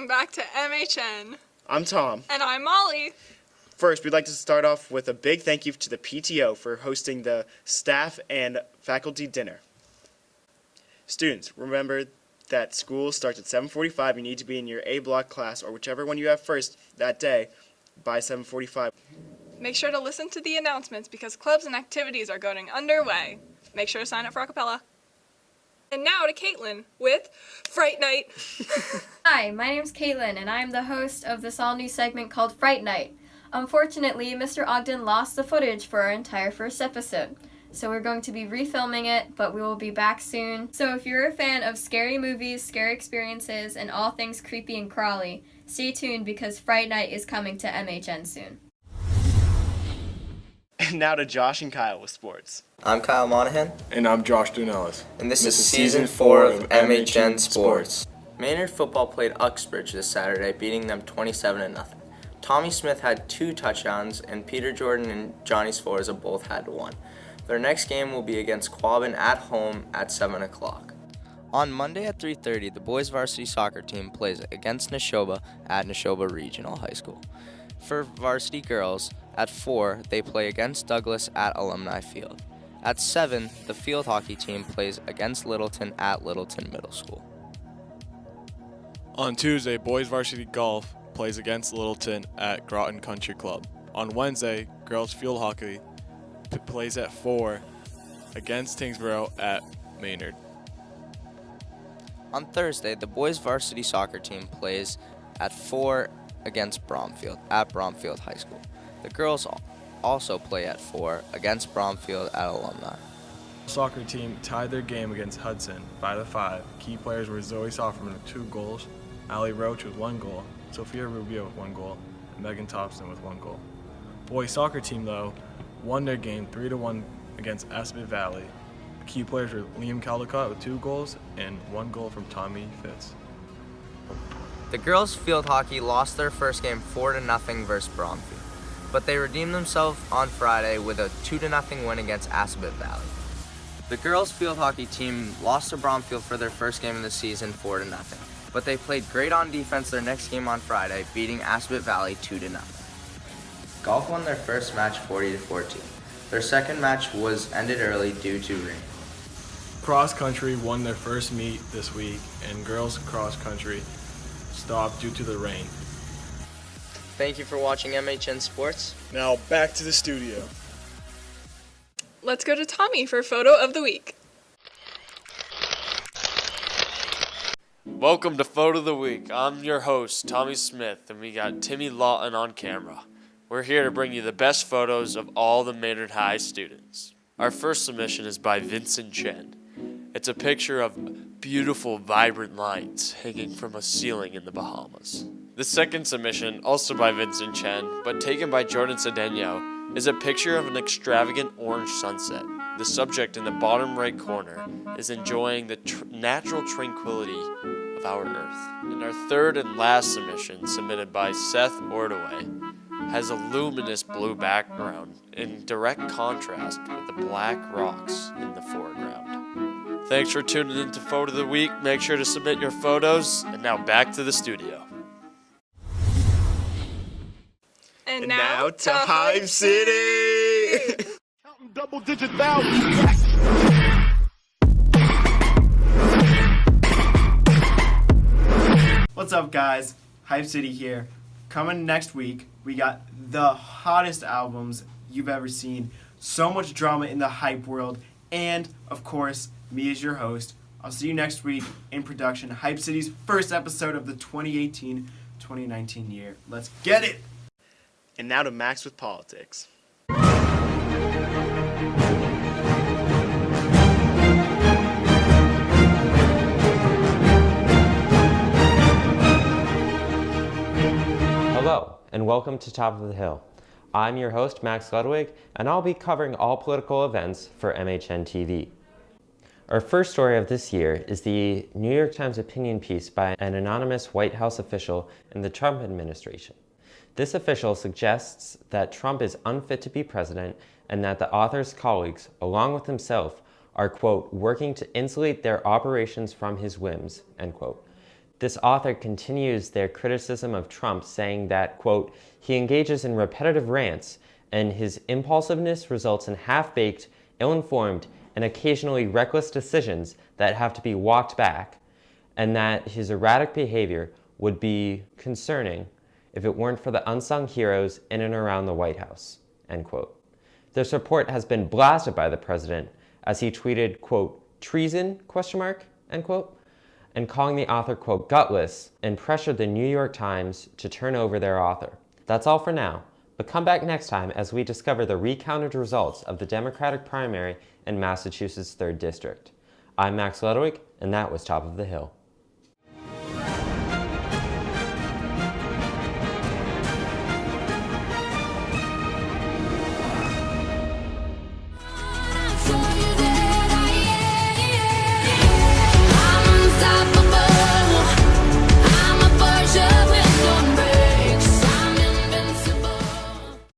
welcome back to MHN. I'm Tom. And I'm Molly. First, we'd like to start off with a big thank you to the PTO for hosting the staff and faculty dinner. Students, remember that school starts at 7:45. You need to be in your A block class or whichever one you have first that day by 7:45. Make sure to listen to the announcements because clubs and activities are going underway. Make sure to sign up for a cappella. And now to Caitlin with Fright Night. Hi, my name's Caitlin, and I'm the host of this all-new segment called Fright Night. Unfortunately, Mr. Ogden lost the footage for our entire first episode, so we're going to be refilming it, but we will be back soon. So if you're a fan of scary movies, scary experiences, and all things creepy and crawly, stay tuned because Fright Night is coming to MHN soon. And now to Josh and Kyle with sports. I'm Kyle Monahan. And I'm Josh Dunellis. And this is Season 4 of MHN Sports. Maynard football played Uxbridge this Saturday, beating them 27-0. Tommy Smith had 2 touchdowns, and Peter Jordan and Johnny Sforza both had 1. Their next game will be against Quabbin at home at 7 o'clock. On Monday at 3:30, the boys varsity soccer team plays against Neshoba at Neshoba Regional High School. For varsity girls, at 4, they play against Douglas at Alumni Field. At 7, the field hockey team plays against Littleton at Littleton Middle School. On Tuesday, boys varsity golf plays against Littleton at Groton Country Club. On Wednesday, girls field hockey plays at 4 against Tingsboro at Maynard. On Thursday, the boys varsity soccer team plays at 4 against Bromfield at Bromfield High School. The girls also play at 4 against Bromfield at Alumni. The soccer team tied their game against Hudson 5-5. Key players were Zoe Sofferman with 2 goals, Allie Roach with 1 goal, Sophia Rubio with 1 goal, and Megan Thompson with 1 goal. Boys soccer team, though, won their game 3-1 against Aspet Valley. The key players were Liam Caldecott with 2 goals and 1 goal from Tommy Fitz. The girls field hockey lost their first game 4-0 versus Bromfield, but they redeemed themselves on Friday with a 2-0 win against Aspet Valley. The girls field hockey team lost to Bromfield for their first game of the season 4-0, but they played great on defense their next game on Friday, beating Aspet Valley 2-0. Golf won their first match 40-14. Their second match was ended early due to rain. Cross country won their first meet this week, and girls cross country stopped due to the rain. Thank you for watching MHN Sports. Now back to the studio. Let's go to Tommy for Photo of the Week. Welcome to Photo of the Week. I'm your host, Tommy Smith, and we got Timmy Lawton on camera. We're here to bring you the best photos of all the Maynard High students. Our first submission is by Vincent Chen. It's a picture of beautiful, vibrant lights hanging from a ceiling in the Bahamas. The second submission, also by Vincent Chen, but taken by Jordan Cedeno, is a picture of an extravagant orange sunset. The subject in the bottom right corner is enjoying the natural tranquility of our Earth. And our third and last submission, submitted by Seth Ordaway, has a luminous blue background in direct contrast with the black rocks in the foreground. Thanks for tuning in to Photo of the Week. Make sure to submit your photos. And now back to the studio. And Now to Hype City! Counting double-digit thousands. What's up, guys? Hype City here. Coming next week, we got the hottest albums you've ever seen, so much drama in the hype world, and, of course, me as your host. I'll see you next week in production, Hype City's first episode of the 2018-2019 year. Let's get it! And now to Max with politics. Hello, and welcome to Top of the Hill. I'm your host, Max Ludwig, and I'll be covering all political events for MHN TV. Our first story of this year is the New York Times opinion piece by an anonymous White House official in the Trump administration. This official suggests that Trump is unfit to be president and that the author's colleagues, along with himself, are, quote, working to insulate their operations from his whims, end quote. This author continues their criticism of Trump, saying that, quote, he engages in repetitive rants and his impulsiveness results in half-baked, ill-informed, and occasionally reckless decisions that have to be walked back, and that his erratic behavior would be concerning if it weren't for the unsung heroes in and around the White House, end quote. This report has been blasted by the president as he tweeted, quote, treason, question mark, end quote, and calling the author, quote, gutless, and pressured the New York Times to turn over their author. That's all for now, but come back next time as we discover the recounted results of the Democratic primary in Massachusetts' 3rd District. I'm Max Ludwig, and that was Top of the Hill.